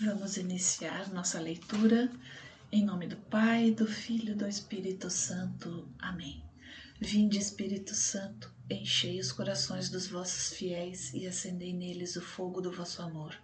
Vamos iniciar nossa leitura em nome do Pai, do Filho e do Espírito Santo. Amém. Vinde, Espírito Santo, enchei os corações dos vossos fiéis e acendei neles o fogo do vosso amor.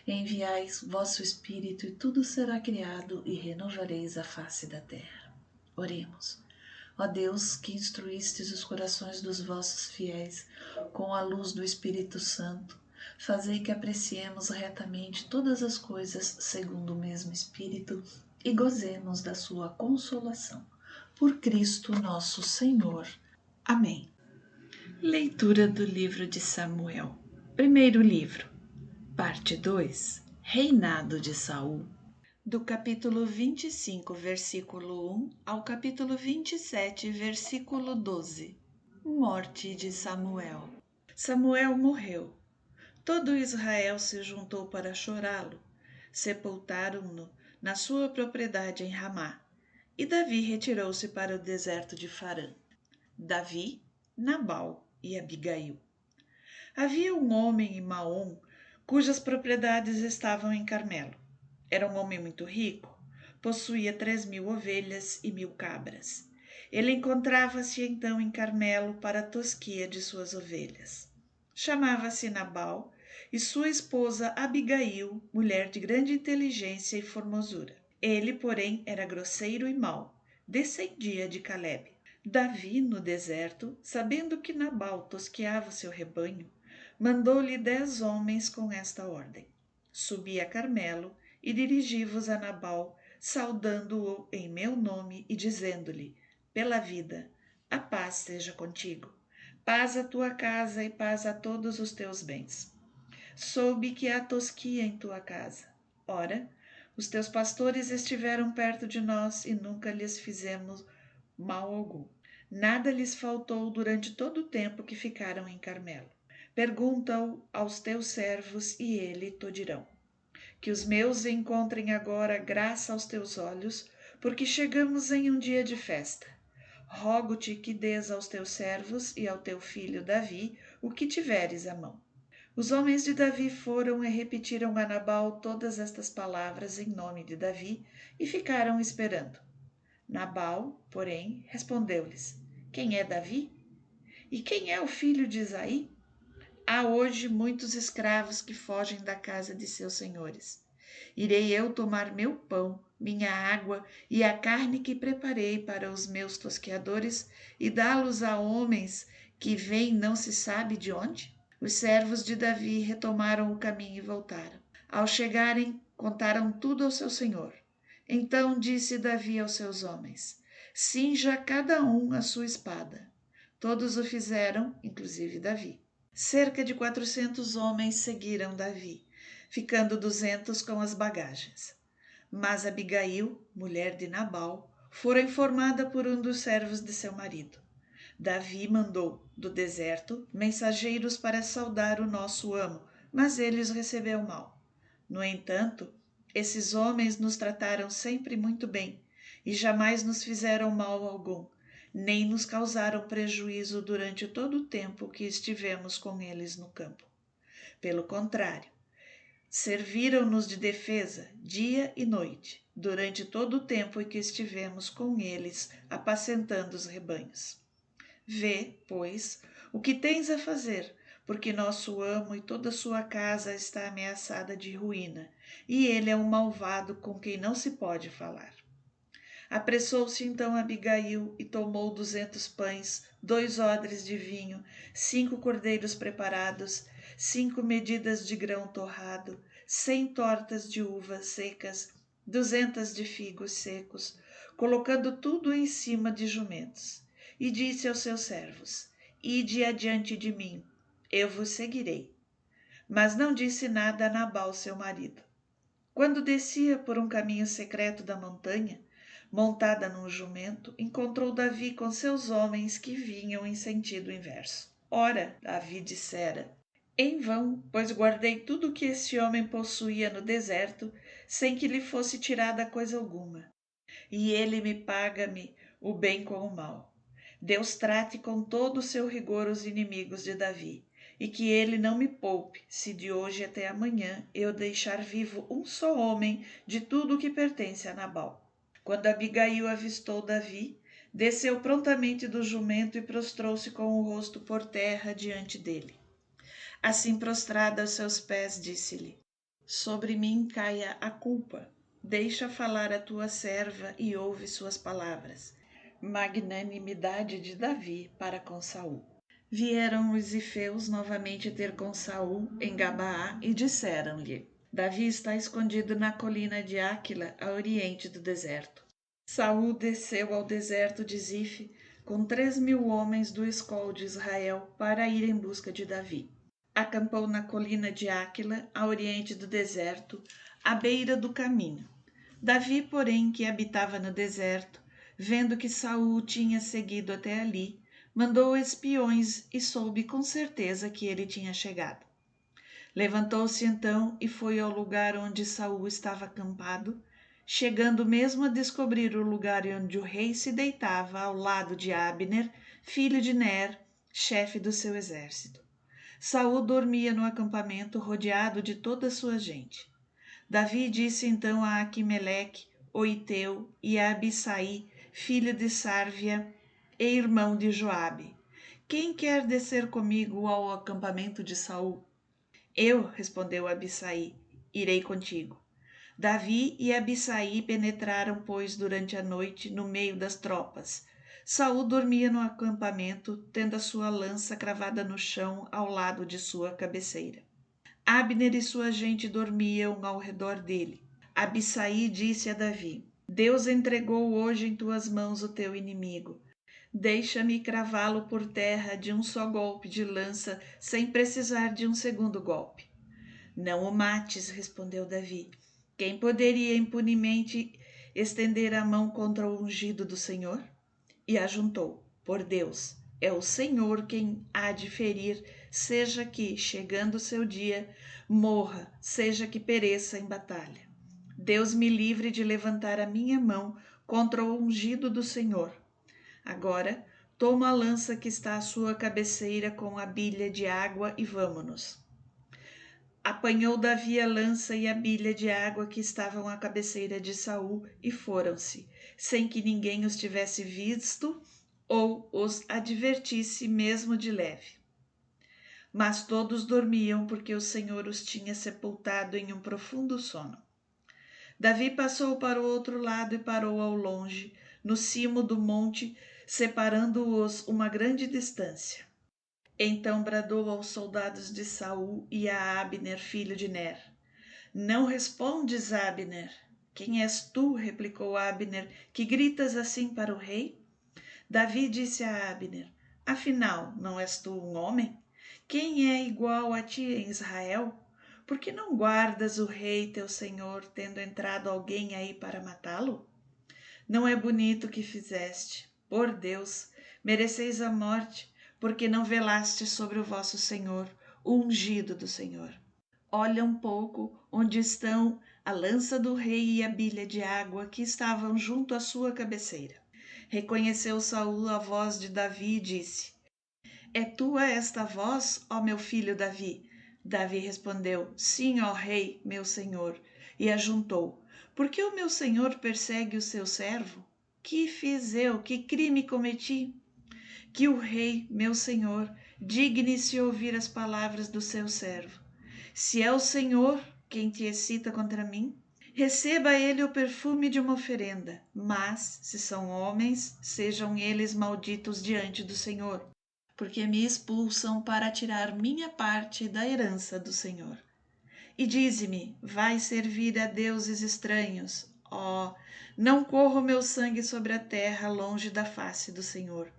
Enviai vosso Espírito e tudo será criado e renovareis a face da terra. Oremos. Ó Deus, que instruístes os corações dos vossos fiéis com a luz do Espírito Santo, fazei que apreciemos retamente todas as coisas segundo o mesmo Espírito e gozemos da sua consolação. Por Cristo nosso Senhor. Amém. Leitura do livro de Samuel. Primeiro livro, parte 2, Reinado de Saul. Do capítulo 25, versículo 1 ao capítulo 27, versículo 12. Morte de Samuel. Samuel morreu. Todo Israel se juntou para chorá-lo. Sepultaram-no na sua propriedade em Ramá. E Davi retirou-se para o deserto de Farã. Davi, Nabal e Abigail. Havia um homem em Maom, cujas propriedades estavam em Carmelo. Era um homem muito rico, possuía 3.000 ovelhas e 1.000 cabras. Ele encontrava-se então em Carmelo para a tosquia de suas ovelhas. Chamava-se Nabal e sua esposa Abigail, mulher de grande inteligência e formosura. Ele, porém, era grosseiro e mau, descendia de Calebe. Davi, no deserto, sabendo que Nabal tosqueava seu rebanho, mandou-lhe 10 homens com esta ordem: subi a Carmelo e dirigi-vos a Nabal, saudando-o em meu nome e dizendo-lhe: pela vida, a paz seja contigo. Paz à tua casa e paz a todos os teus bens. Soube que há tosquia em tua casa. Ora, os teus pastores estiveram perto de nós e nunca lhes fizemos mal algum. Nada lhes faltou durante todo o tempo que ficaram em Carmelo. Pergunta-o aos teus servos e eles te dirão. Que os meus encontrem agora graça aos teus olhos, porque chegamos em um dia de festa. Rogo-te que dês aos teus servos e ao teu filho Davi o que tiveres à mão. Os homens de Davi foram e repetiram a Nabal todas estas palavras em nome de Davi e ficaram esperando. Nabal, porém, respondeu-lhes: quem é Davi? E quem é o filho de Isaí? Há hoje muitos escravos que fogem da casa de seus senhores. Irei eu tomar meu pão, minha água e a carne que preparei para os meus tosqueadores e dá-los a homens que vêm não se sabe de onde? Os servos de Davi retomaram o caminho e voltaram. Ao chegarem, contaram tudo ao seu senhor. Então disse Davi aos seus homens: cinja cada um a sua espada. Todos o fizeram, inclusive Davi. Cerca de 400 homens seguiram Davi, ficando 200 com as bagagens. Mas Abigail, mulher de Nabal, fora informada por um dos servos de seu marido. Davi mandou, do deserto, mensageiros para saudar o nosso amo, mas ele os recebeu mal. No entanto, esses homens nos trataram sempre muito bem e jamais nos fizeram mal algum, nem nos causaram prejuízo durante todo o tempo que estivemos com eles no campo. Pelo contrário, serviram-nos de defesa dia e noite, durante todo o tempo em que estivemos com eles apacentando os rebanhos. Vê, pois, o que tens a fazer, porque nosso amo e toda sua casa está ameaçada de ruína, e ele é um malvado com quem não se pode falar. Apressou-se então Abigail e tomou 200 pães, 2 odres de vinho, 5 cordeiros preparados, 5 medidas de grão torrado, 100 tortas de uvas secas, 200 de figos secos, colocando tudo em cima de jumentos. E disse aos seus servos: ide adiante de mim, eu vos seguirei. Mas não disse nada a Nabal, seu marido. Quando descia por um caminho secreto da montanha, montada num jumento, encontrou Davi com seus homens que vinham em sentido inverso. Ora, Davi dissera: em vão, pois guardei tudo o que este homem possuía no deserto, sem que lhe fosse tirada coisa alguma. E ele me paga-me o bem com o mal. Deus trate com todo o seu rigor os inimigos de Davi, e que ele não me poupe, se de hoje até amanhã eu deixar vivo um só homem de tudo o que pertence a Nabal. Quando Abigail avistou Davi, desceu prontamente do jumento e prostrou-se com o rosto por terra diante dele. Assim prostrada aos seus pés, disse-lhe: Sobre mim caia a culpa. Deixa falar a tua serva e ouve suas palavras. Magnanimidade de Davi para com Saul. Vieram os ifeus novamente ter com Saul em Gabaá e disseram-lhe: Davi está escondido na colina de Áquila, a oriente do deserto. Saul desceu ao deserto de Zife com 3.000 homens do escol de Israel para ir em busca de Davi. Acampou na colina de Áquila, a oriente do deserto, à beira do caminho. Davi, porém, que habitava no deserto, vendo que Saul tinha seguido até ali, mandou espiões e soube com certeza que ele tinha chegado. Levantou-se então e foi ao lugar onde Saul estava acampado, chegando mesmo a descobrir o lugar onde o rei se deitava ao lado de Abner, filho de Ner, chefe do seu exército. Saul dormia no acampamento, rodeado de toda a sua gente. Davi disse então a Aquimeleque, o Iteu, e a Abissai, filho de Sárvia e irmão de Joabe: Quem quer descer comigo ao acampamento de Saul? Eu, respondeu Abissai, irei contigo. Davi e Abissai penetraram, pois, durante a noite no meio das tropas. Saul dormia no acampamento, tendo a sua lança cravada no chão ao lado de sua cabeceira. Abner e sua gente dormiam ao redor dele. Abissai disse a Davi: Deus entregou hoje em tuas mãos o teu inimigo. Deixa-me cravá-lo por terra de um só golpe de lança, sem precisar de um segundo golpe. Não o mates, respondeu Davi. Quem poderia impunemente estender a mão contra o ungido do Senhor? E ajuntou: Por Deus, é o Senhor quem há de ferir, seja que, chegando o seu dia, morra, seja que pereça em batalha. Deus me livre de levantar a minha mão contra o ungido do Senhor. Agora, toma a lança que está à sua cabeceira com a bilha de água e vamo-nos. Apanhou Davi a lança e a bilha de água que estavam à cabeceira de Saul e foram-se, sem que ninguém os tivesse visto ou os advertisse mesmo de leve. Mas todos dormiam porque o Senhor os tinha sepultado em um profundo sono. Davi passou para o outro lado e parou ao longe, no cimo do monte, separando-os uma grande distância. Então bradou aos soldados de Saul e a Abner, filho de Ner: Não respondes, Abner? Quem és tu, replicou Abner, que gritas assim para o rei? Davi disse a Abner: Afinal, não és tu um homem? Quem é igual a ti em Israel? Por que não guardas o rei teu senhor, tendo entrado alguém aí para matá-lo? Não é bonito o que fizeste. Por Deus, mereceis a morte, porque não velaste sobre o vosso Senhor, o ungido do Senhor. Olha um pouco onde estão a lança do rei e a bilha de água que estavam junto à sua cabeceira. Reconheceu Saul a voz de Davi e disse: É tua esta voz, ó meu filho Davi? Davi respondeu: Sim, ó rei, meu senhor. E ajuntou: Por que o meu senhor persegue o seu servo? Que fiz eu? Que crime cometi? Que o rei, meu senhor, digne-se ouvir as palavras do seu servo. Se é o Senhor quem te excita contra mim, receba ele o perfume de uma oferenda, mas, se são homens, sejam eles malditos diante do Senhor, porque me expulsam para tirar minha parte da herança do Senhor. E dize-me: vai servir a deuses estranhos? Não corra o meu sangue sobre a terra, longe da face do Senhor.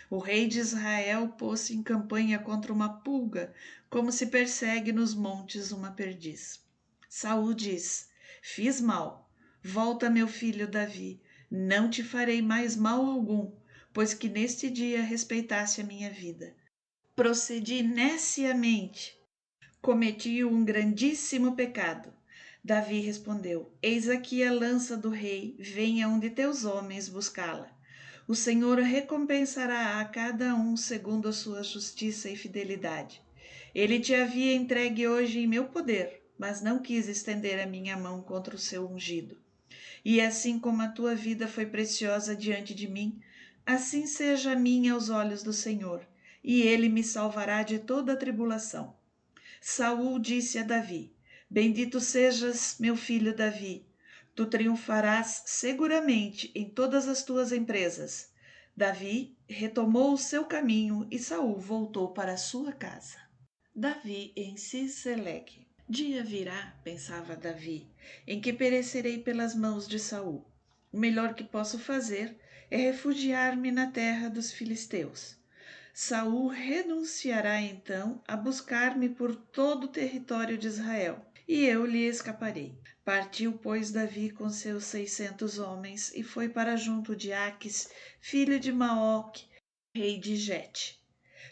O rei de Israel pôs-se em campanha contra uma pulga, como se persegue nos montes uma perdiz. Saul diz: Fiz mal. Volta, meu filho Davi. Não te farei mais mal algum, pois que neste dia respeitasse a minha vida. Procedi neciamente. Cometi um grandíssimo pecado. Davi respondeu: Eis aqui a lança do rei, venha um de teus homens buscá-la. O Senhor recompensará a cada um segundo a sua justiça e fidelidade. Ele te havia entregue hoje em meu poder, mas não quis estender a minha mão contra o seu ungido. E assim como a tua vida foi preciosa diante de mim, assim seja a minha aos olhos do Senhor, e ele me salvará de toda a tribulação. Saul disse a Davi: Bendito sejas, meu filho Davi. Tu triunfarás seguramente em todas as tuas empresas. Davi retomou o seu caminho e Saul voltou para a sua casa. Davi em Ciselegue. Dia virá, pensava Davi, em que perecerei pelas mãos de Saul. O melhor que posso fazer é refugiar-me na terra dos filisteus. Saul renunciará então a buscar-me por todo o território de Israel, e eu lhe escaparei. Partiu, pois, Davi com seus 600 homens e foi para junto de Aques, filho de Maoque, rei de Gete.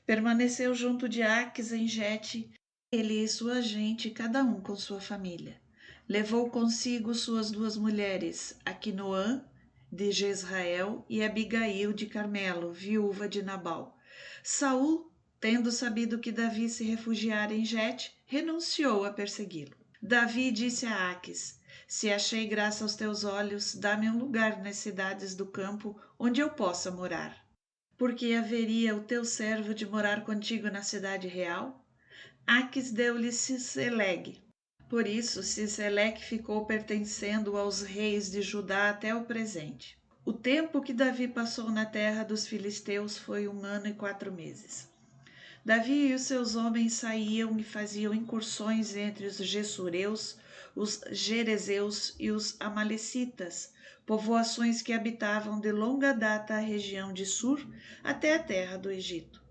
Permaneceu junto de Aques em Gete, ele e sua gente, cada um com sua família. Levou consigo suas 2 mulheres, Aquinoã, de Jezrael, e Abigail de Carmelo, viúva de Nabal. Saul, tendo sabido que Davi se refugiara em Gete, renunciou a persegui-lo. Davi disse a Aques: Se achei graça aos teus olhos, dá-me um lugar nas cidades do campo onde eu possa morar. Porque haveria o teu servo de morar contigo na cidade real? Aques deu-lhe Ciselegue. Por isso, Ciselegue ficou pertencendo aos reis de Judá até o presente. O tempo que Davi passou na terra dos filisteus foi 1 ano e 4 meses. Davi e os seus homens saíam e faziam incursões entre os gessureus, os gerezeus e os amalecitas, povoações que habitavam de longa data a região de Sur até a terra do Egito.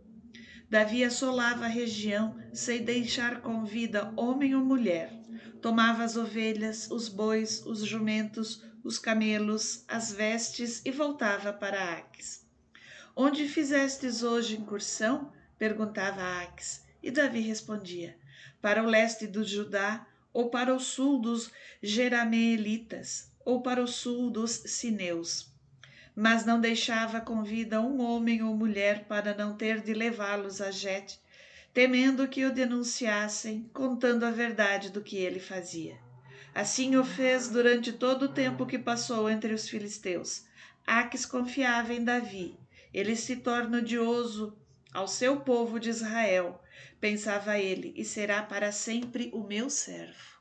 Davi assolava a região sem deixar com vida homem ou mulher. Tomava as ovelhas, os bois, os jumentos, os camelos, as vestes e voltava para Aques. Onde fizestes hoje incursão? Perguntava Aques. E Davi respondia: Para o leste do Judá, ou para o sul dos Jerameelitas, ou para o sul dos Sineus. Mas não deixava com vida um homem ou mulher para não ter de levá-los a Gete, temendo que o denunciassem, contando a verdade do que ele fazia. Assim o fez durante todo o tempo que passou entre os filisteus. Aques confiava em Davi. Ele se torna odioso ao seu povo de Israel, pensava ele, e será para sempre o meu servo.